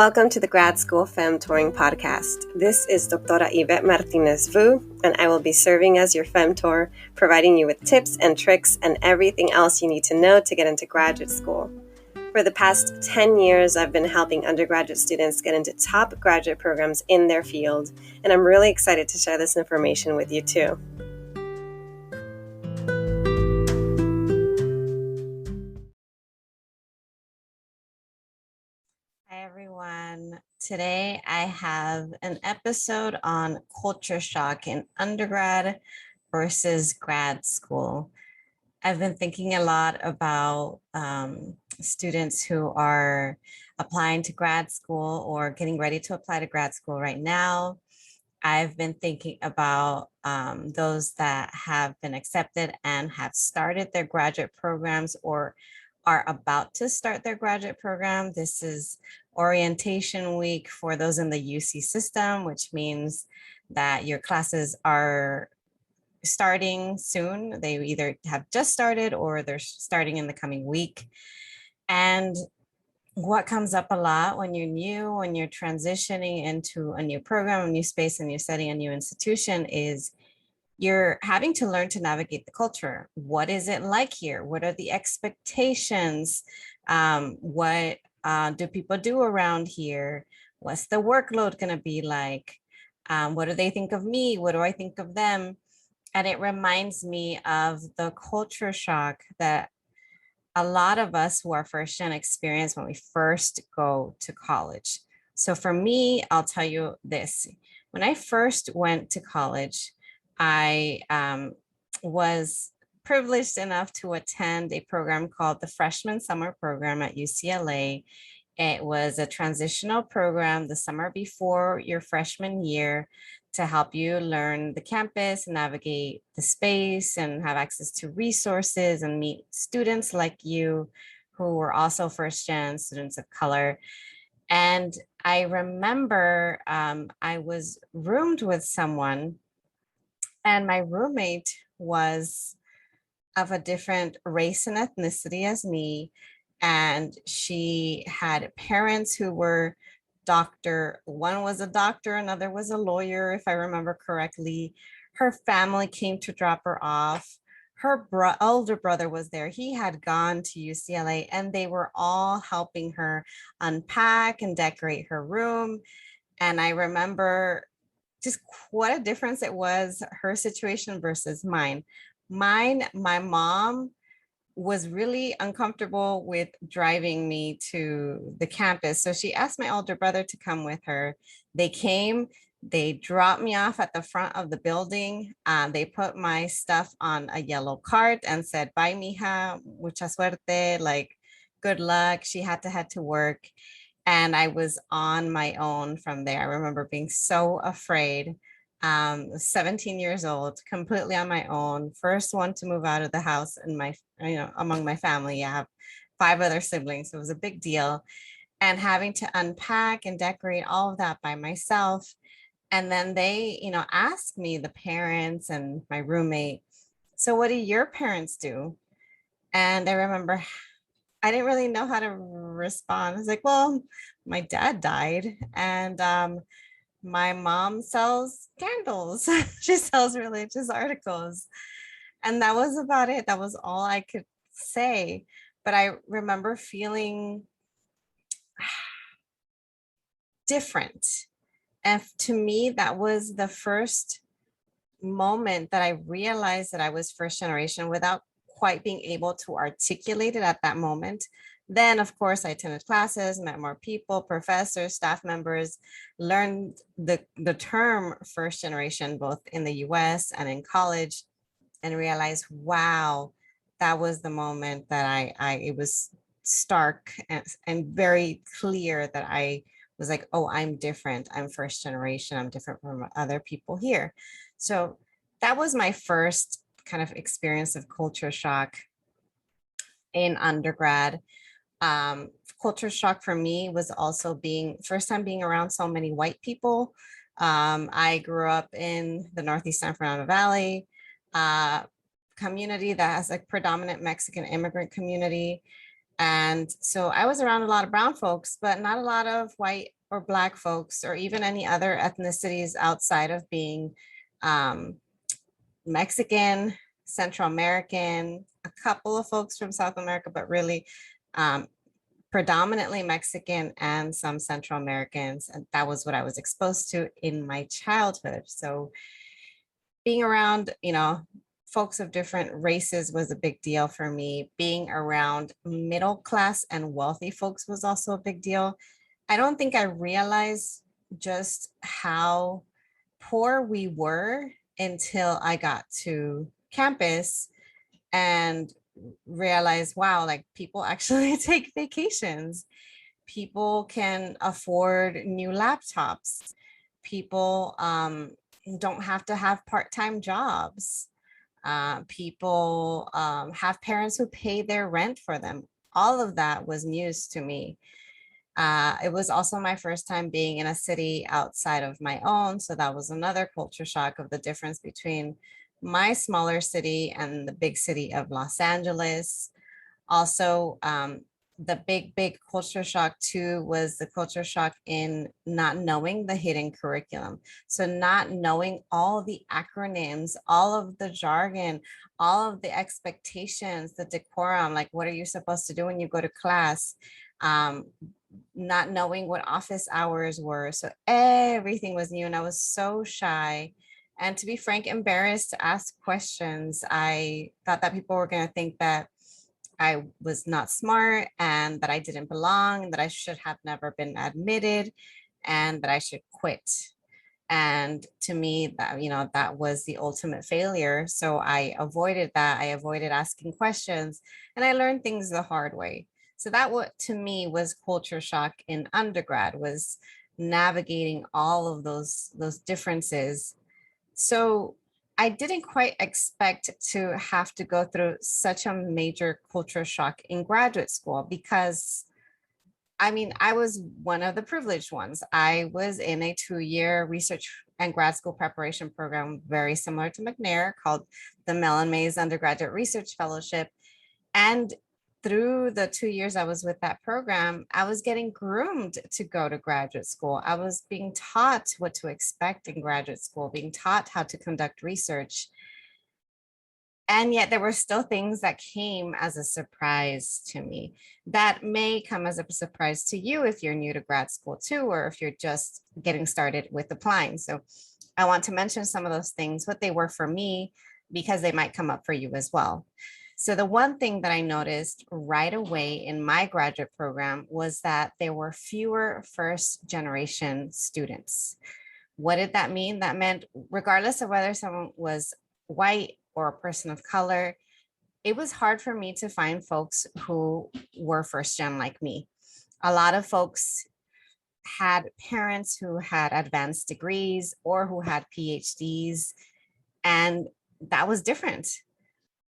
Welcome to the Grad School Femtoring Podcast. This is Doctora Yvette Martinez-Vu, and I will be serving as your femtor, providing you with tips and tricks and everything else you need to know to get into graduate school. For the past 10 years, I've been helping undergraduate students get into top graduate programs in their field, and I'm really excited to share this information with you too. Hi everyone. Today I have an episode on culture shock in undergrad versus grad school. I've been thinking a lot about students who are applying to grad school or getting ready to apply to grad school right now. I've been thinking about those that have been accepted and have started their graduate programs or are about to start their graduate program. This is orientation week for those in the UC system, which means that your classes are starting soon. They either have just started or they're starting in the coming week. And what comes up a lot when you're new, when you're transitioning into a new program, a new space, a new setting, a new institution is you're having to learn to navigate the culture. What is it like here? What are the expectations? What do people do around here? What's the workload going to be like? What do they think of me? What do I think of them? And it reminds me of the culture shock that a lot of us who are first gen experience when we first go to college. So for me, I'll tell you this. When I first went to college, I was privileged enough to attend a program called the Freshman Summer Program at UCLA. It was a transitional program the summer before your freshman year to help you learn the campus, navigate the space, and have access to resources and meet students like you who were also first gen students of color. And I remember I was roomed with someone, and my roommate was of a different race and ethnicity as me. And she had parents who were one was a doctor, another was a lawyer, if I remember correctly. Her family came to drop her off. Her older brother was there. He had gone to UCLA, and they were all helping her unpack and decorate her room. And I remember just what a difference it was, her situation versus mine. My mom was really uncomfortable with driving me to the campus. So she asked my older brother to come with her. They came, they dropped me off at the front of the building. They put my stuff on a yellow cart and said, bye, mija, mucha suerte, like, good luck. She had to head to work. And I was on my own from there. I remember being so afraid. 17 years old, completely on my own, first one to move out of the house in among my family. I have 5 other siblings, so it was a big deal. And having to unpack and decorate all of that by myself. And then they, asked me, the parents and my roommate, so what do your parents do? And I remember I didn't really know how to respond. I was like, well, my dad died, and my mom sells candles. She sells religious articles. And that was about it. That was all I could say. But I remember feeling different. And to me, that was the first moment that I realized that I was first generation without quite being able to articulate it at that moment. Then, of course, I attended classes, met more people, professors, staff members, learned the term first generation, both in the US and in college, and realized, wow, that was the moment that it was stark and very clear that I was like, oh, I'm different. I'm first generation. I'm different from other people here. So that was my first kind of experience of culture shock in undergrad. Culture shock for me was also first time being around so many white people. I grew up in the Northeast San Fernando Valley community that has a predominant Mexican immigrant community. And so I was around a lot of brown folks, but not a lot of white or black folks, or even any other ethnicities outside of being um, Mexican, Central American, a couple of folks from South America, but really um, predominantly Mexican and some Central Americans. And that was what I was exposed to in my childhood. So being around, folks of different races was a big deal for me. Being around middle class and wealthy folks was also a big deal. I don't think I realized just how poor we were until I got to campus and realized, wow, like people actually take vacations. People can afford new laptops. People don't have to have part-time jobs. People have parents who pay their rent for them. All of that was news to me. It was also my first time being in a city outside of my own. So that was another culture shock of the difference between my smaller city and the big city of Los Angeles. Also, the big culture shock too was the culture shock in not knowing the hidden curriculum. So not knowing all the acronyms, all of the jargon, all of the expectations, the decorum, like what are you supposed to do when you go to class? Um, Not knowing what office hours were. So everything was new and I was so shy. And to be frank, embarrassed to ask questions. I thought that people were going to think that I was not smart and that I didn't belong, that I should have never been admitted and that I should quit. And to me, that, that was the ultimate failure. So I avoided that. I avoided asking questions and I learned things the hard way. So that what to me was culture shock in undergrad, was navigating all of those differences. So I didn't quite expect to have to go through such a major culture shock in graduate school because I mean, I was one of the privileged ones. I was in a 2-year research and grad school preparation program, very similar to McNair, called the Mellon Mays Undergraduate Research Fellowship. And through the 2 years I was with that program, I was getting groomed to go to graduate school. I was being taught what to expect in graduate school, being taught how to conduct research. And yet there were still things that came as a surprise to me that may come as a surprise to you if you're new to grad school too, or if you're just getting started with applying. So I want to mention some of those things, what they were for me, because they might come up for you as well. So the one thing that I noticed right away in my graduate program was that there were fewer first generation students. What did that mean? That meant regardless of whether someone was white or a person of color, it was hard for me to find folks who were first gen like me. A lot of folks had parents who had advanced degrees or who had PhDs, and that was different.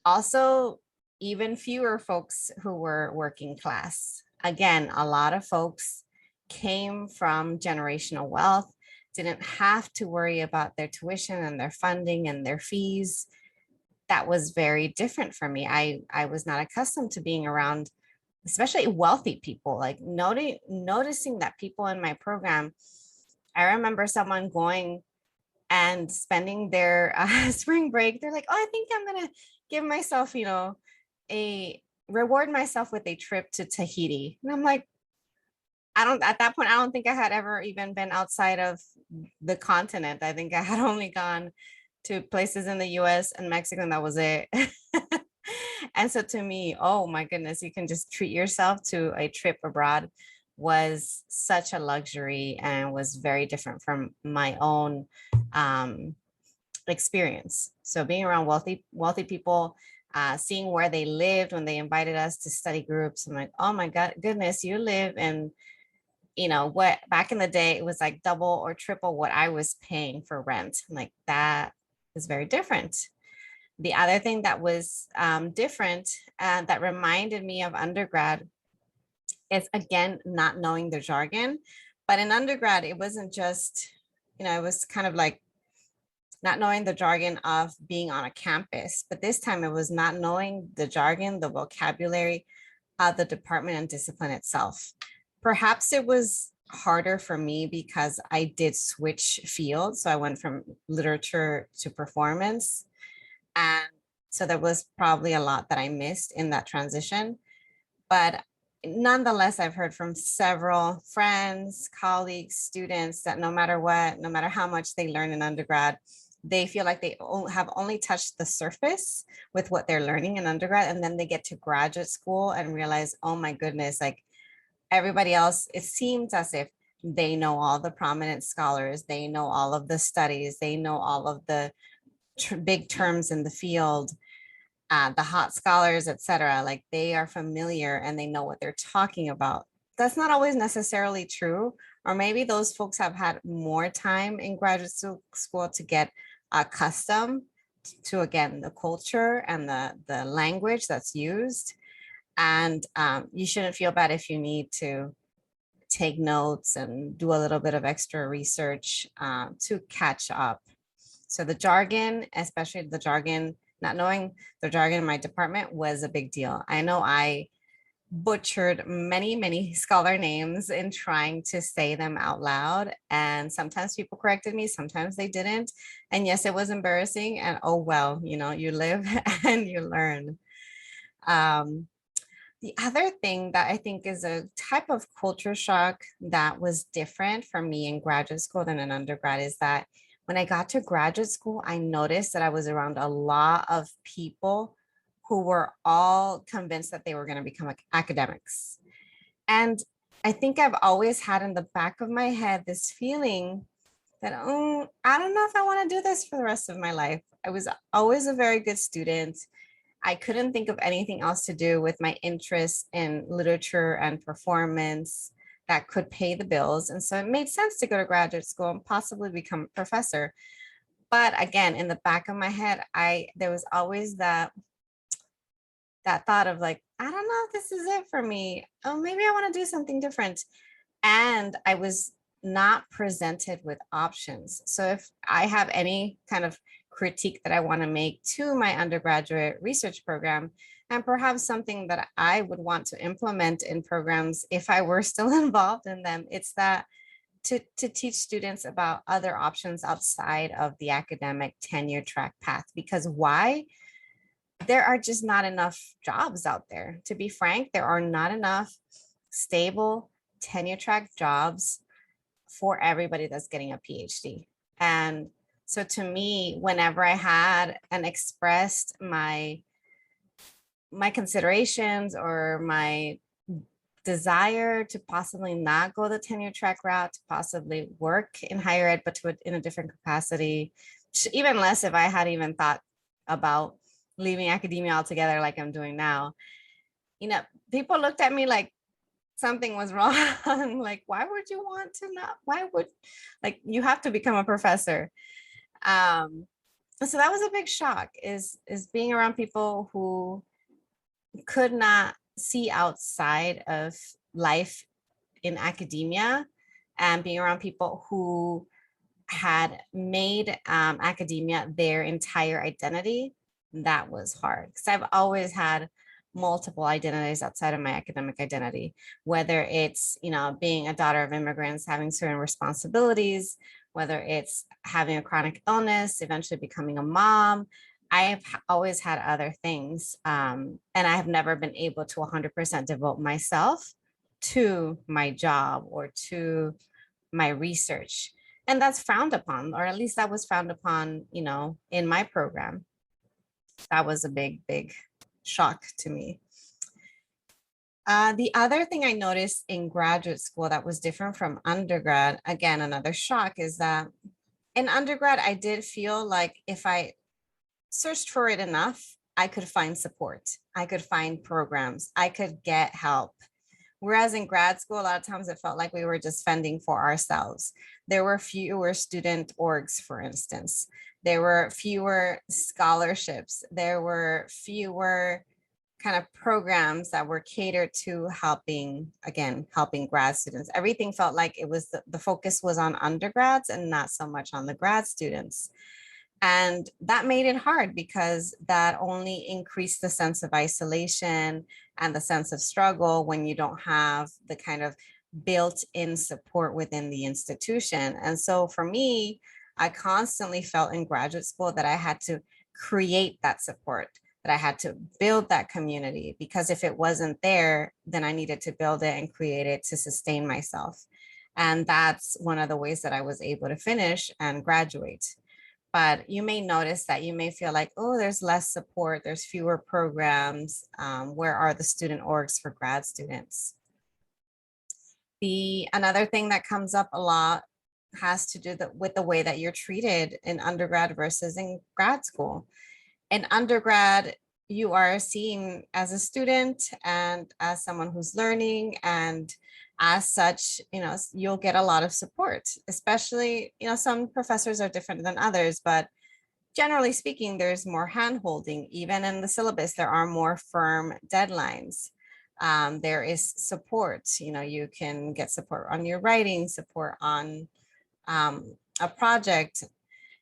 Also, even fewer folks who were working class. Again, a lot of folks came from generational wealth, didn't have to worry about their tuition and their funding and their fees. That was very different for me. I was not accustomed to being around, especially wealthy people, like noticing that people in my program. I remember someone going and spending their spring break. They're like, oh, I think I'm going to give myself, reward myself with a trip to Tahiti. And I'm like, at that point, I don't think I had ever even been outside of the continent. I think I had only gone to places in the US and Mexico, and that was it. And so to me, oh my goodness, you can just treat yourself to a trip abroad was such a luxury and was very different from my own experience. So being around wealthy people, seeing where they lived when they invited us to study groups, I'm like, oh my goodness, you live in, what back in the day, it was like double or triple what I was paying for rent. I'm like, that is very different. The other thing that was different that reminded me of undergrad is, again, not knowing the jargon. But in undergrad, it wasn't just, it was kind of like not knowing the jargon of being on a campus. But this time it was not knowing the jargon, the vocabulary the department and discipline itself. Perhaps it was harder for me because I did switch fields. So I went from literature to performance. And so there was probably a lot that I missed in that transition. But nonetheless, I've heard from several friends, colleagues, students that no matter what, no matter how much they learn in undergrad, they feel like they have only touched the surface with what they're learning in undergrad. And then they get to graduate school and realize, oh my goodness, like everybody else, it seems as if they know all the prominent scholars, they know all of the studies, they know all of the big terms in the field, the hot scholars, etc. Like they are familiar and they know what they're talking about. That's not always necessarily true. Or maybe those folks have had more time in graduate school to get accustomed to, again, the culture and the language that's used. And you shouldn't feel bad if you need to take notes and do a little bit of extra research to catch up. So the jargon, especially the jargon, not knowing the jargon in my department was a big deal. I know I butchered many scholar names in trying to say them out loud. And sometimes people corrected me, sometimes they didn't. And yes, it was embarrassing. And oh, well, you know, you live and you learn. The other thing that I think is a type of culture shock that was different for me in graduate school than in undergrad is that when I got to graduate school, I noticed that I was around a lot of people who were all convinced that they were going to become academics. And I think I've always had in the back of my head this feeling that, oh, I don't know if I want to do this for the rest of my life. I was always a very good student. I couldn't think of anything else to do with my interest in literature and performance that could pay the bills. And so it made sense to go to graduate school and possibly become a professor. But again, in the back of my head, there was always that thought of like, I don't know if this is it for me. Oh, maybe I want to do something different. And I was not presented with options. So if I have any kind of critique that I want to make to my undergraduate research program, and perhaps something that I would want to implement in programs if I were still involved in them, it's that to teach students about other options outside of the academic tenure track path. Because why? There are just not enough jobs out there. To be frank, there are not enough stable tenure track jobs for everybody that's getting a PhD. And so to me, whenever I had and expressed my considerations or my desire to possibly not go the tenure track route, to possibly work in higher ed, but in a different capacity, even less if I had even thought about leaving academia altogether like I'm doing now, you know, people looked at me like something was wrong. Like, why would you want to not, like, you have to become a professor. So that was a big shock, is being around people who could not see outside of life in academia, and being around people who had made academia their entire identity. That was hard because I've always had multiple identities outside of my academic identity, whether it's, you know, being a daughter of immigrants, having certain responsibilities, whether it's having a chronic illness, eventually becoming a mom. I've always had other things, and I have never been able to 100% devote myself to my job or to my research. And that's frowned upon, or at least that was frowned upon, you know, in my program. That was a big shock to me. The other thing I noticed in graduate school that was different from undergrad, again, another shock, is that in undergrad, I did feel like if I searched for it enough, I could find support. I could find programs. I could get help. Whereas in grad school, a lot of times it felt like we were just fending for ourselves. There were fewer student orgs, for instance. There were fewer scholarships. There were fewer kind of programs that were catered to helping grad students. Everything felt like it was the focus was on undergrads and not so much on the grad students. And that made it hard because that only increased the sense of isolation and the sense of struggle when you don't have the kind of built-in support within the institution. And so for me, I constantly felt in graduate school that I had to create that support, that I had to build that community, because if it wasn't there, then I needed to build it and create it to sustain myself. And that's one of the ways that I was able to finish and graduate. But you may notice that you may feel like, oh, there's less support, there's fewer programs. Where are the student orgs for grad students? Another thing that comes up a lot has to do with the way that you're treated in undergrad versus in grad school. In undergrad, you are seen as a student and as someone who's learning, and as such, you'll get a lot of support, especially, some professors are different than others, but generally speaking, there's more hand-holding. Even in the syllabus, there are more firm deadlines. There is support. You can get support on your writing, support on a project.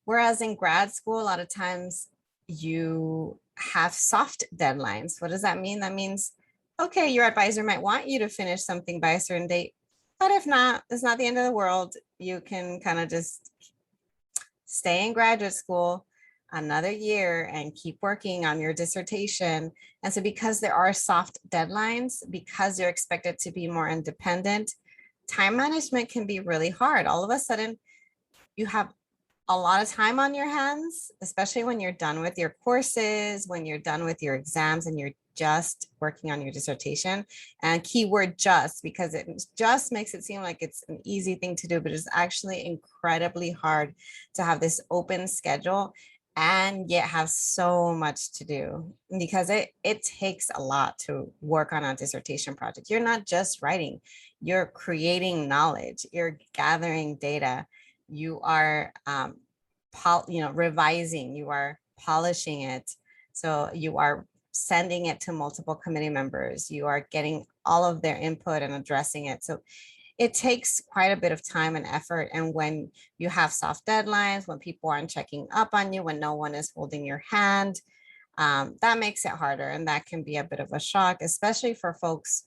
Whereas in grad school, a lot of times you have soft deadlines. What does that mean? That means, okay, your advisor might want you to finish something by a certain date, but if not, it's not the end of the world. You can kind of just stay in graduate school another year and keep working on your dissertation. And so because there are soft deadlines, because you're expected to be more independent, time management can be really hard. All of a sudden, you have a lot of time on your hands, especially when you're done with your courses, when you're done with your exams and you're just working on your dissertation. And keyword just, because it just makes it seem like it's an easy thing to do, but it's actually incredibly hard to have this open schedule and yet have so much to do, because it takes a lot to work on a dissertation project. You're not just writing, you're creating knowledge, you're gathering data, you are revising, you are polishing it. So you are sending it to multiple committee members, you are getting all of their input and addressing it. So it takes quite a bit of time and effort. And when you have soft deadlines, when people aren't checking up on you, when no one is holding your hand, that makes it harder. And that can be a bit of a shock, especially for folks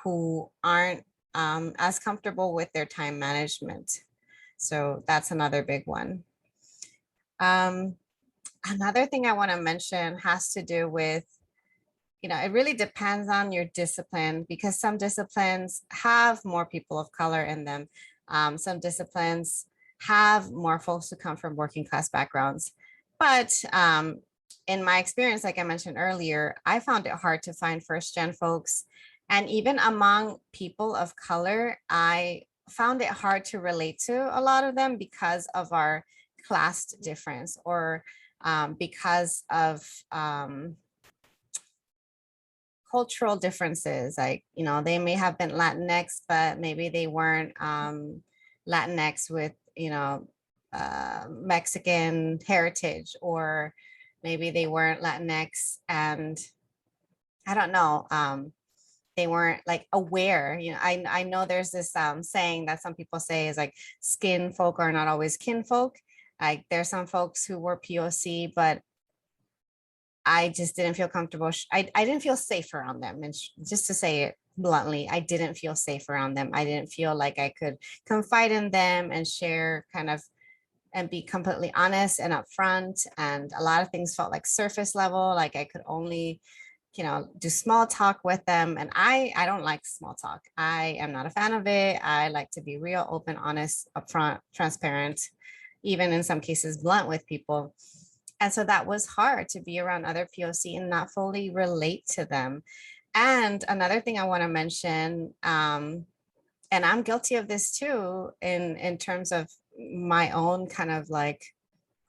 who aren't as comfortable with their time management. So that's another big one. Another thing I want to mention has to do with, it really depends on your discipline, because some disciplines have more people of color in them. Some disciplines have more folks who come from working class backgrounds. But in my experience, like I mentioned earlier, I found it hard to find first gen folks. And even among people of color, I found it hard to relate to a lot of them because of our class difference, or because of cultural differences. Like, they may have been Latinx, but maybe they weren't Latinx with, Mexican heritage, or maybe they weren't Latinx and I don't know, they weren't like aware. I know there's this saying that some people say is like, skin folk are not always kinfolk. Like, there's some folks who were POC, but I just didn't feel comfortable. I didn't feel safe around them. And just to say it bluntly, I didn't feel safe around them. I didn't feel like I could confide in them and share and be completely honest and upfront. And a lot of things felt like surface level, like I could only, do small talk with them. And I don't like small talk. I am not a fan of it. I like to be real, open, honest, upfront, transparent, even in some cases blunt with people. And so that was hard, to be around other POC and not fully relate to them. And another thing I want to mention, and I'm guilty of this too, in terms of my own kind of like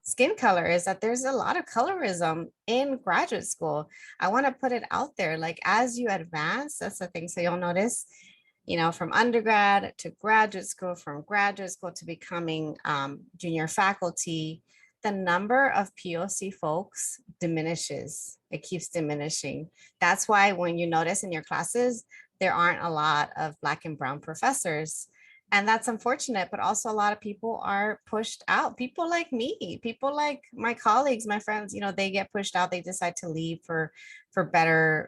skin color, is that there's a lot of colorism in graduate school. I want to put it out there, like, as you advance, that's the thing. So you'll notice, from undergrad to graduate school, from graduate school to becoming junior faculty, the number of POC folks diminishes. It keeps diminishing. That's why when you notice in your classes, there aren't a lot of Black and brown professors. And that's unfortunate, but also a lot of people are pushed out. People like me, people like my colleagues, my friends, they get pushed out. They decide to leave for better,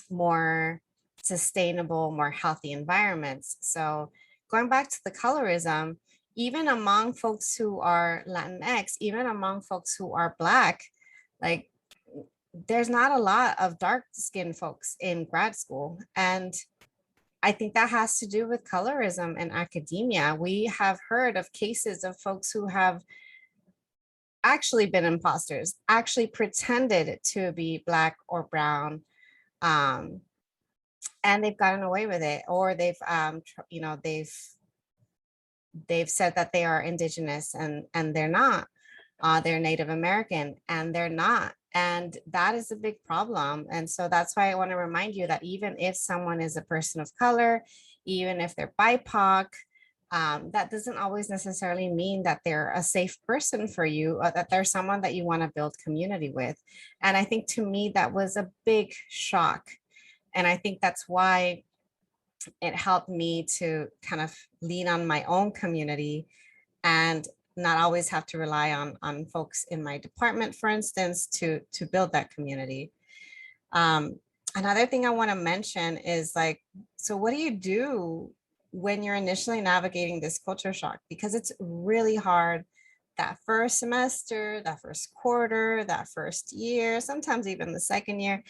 more sustainable, more healthy environments. So going back to the colorism, even among folks who are Latinx, even among folks who are Black, like there's not a lot of dark skinned folks in grad school. And I think that has to do with colorism in academia. We have heard of cases of folks who have actually been imposters, actually pretended to be Black or brown, and they've gotten away with it, or they've said that they are indigenous and they're not. They're Native American and they're not. And that is a big problem. And so that's why I want to remind you that even if someone is a person of color, even if they're BIPOC, that doesn't always necessarily mean that they're a safe person for you, or that they're someone that you want to build community with. And I think to me, that was a big shock. And I think that's why it helped me to kind of lean on my own community and not always have to rely on folks in my department, for instance, to build that community. Another thing I want to mention is like, so what do you do when you're initially navigating this culture shock? Because it's really hard that first semester, that first quarter, that first year, sometimes even the second year,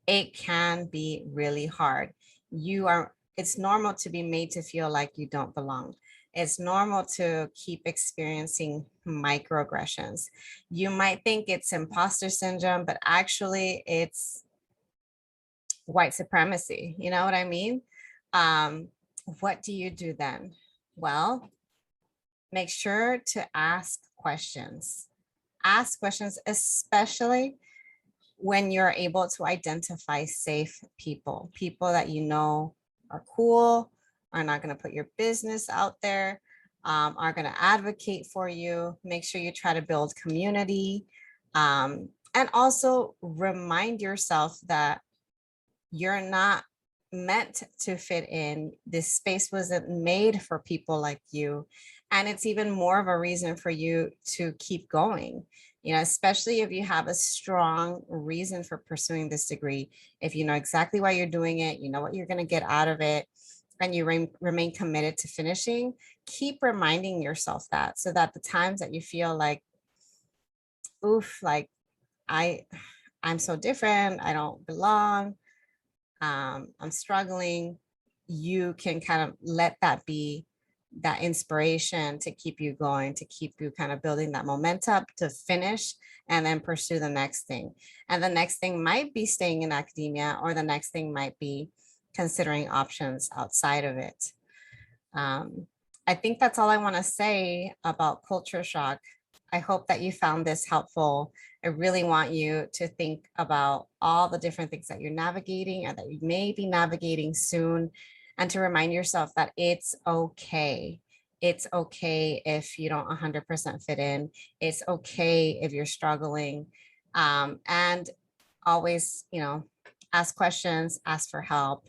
it can be really hard. It's normal to be made to feel like you don't belong. It's normal to keep experiencing microaggressions. You might think it's imposter syndrome, but actually it's white supremacy. You know what I mean? What do you do then? Well, make sure to ask questions. Ask questions, especially when you're able to identify safe people, people that you know are cool, are not going to put your business out there, are going to advocate for you. Make sure you try to build community, and also remind yourself that you're not meant to fit in. This space wasn't made for people like you. And it's even more of a reason for you to keep going, especially if you have a strong reason for pursuing this degree. If you know exactly why you're doing it, you know what you're going to get out of it, and you remain committed to finishing, keep reminding yourself that, so that the times that you feel like, oof, like I'm so different, I don't belong, I'm struggling, you can kind of let that be that inspiration to keep you going, to keep you kind of building that momentum to finish and then pursue the next thing. And the next thing might be staying in academia, or the next thing might be considering options outside of it. I think that's all I want to say about culture shock. I hope that you found this helpful. I really want you to think about all the different things that you're navigating and that you may be navigating soon, and to remind yourself that it's okay. It's okay if you don't 100% fit in. It's okay if you're struggling. And always, ask questions, ask for help,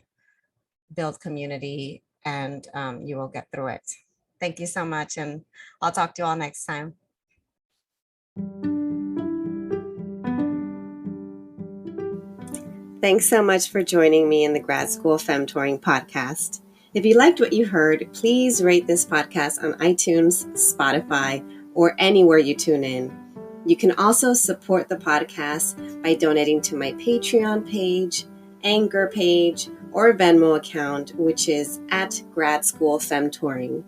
build community, and you will get through it. Thank you so much. And I'll talk to you all next time. Thanks so much for joining me in the Grad School Femtoring Podcast. If you liked what you heard, please rate this podcast on iTunes, Spotify, or anywhere you tune in. You can also support the podcast by donating to my Patreon page, Anchor page, or Venmo account, which is at Grad School Femtoring.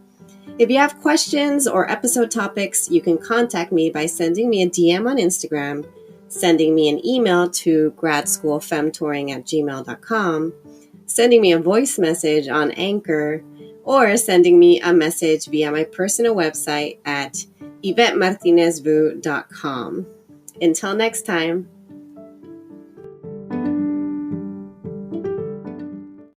If you have questions or episode topics, you can contact me by sending me a DM on Instagram, sending me an email to gradschoolfemtoring@gmail.com, sending me a voice message on Anchor, or sending me a message via my personal website at YvetteMartinezvu.com. Until next time.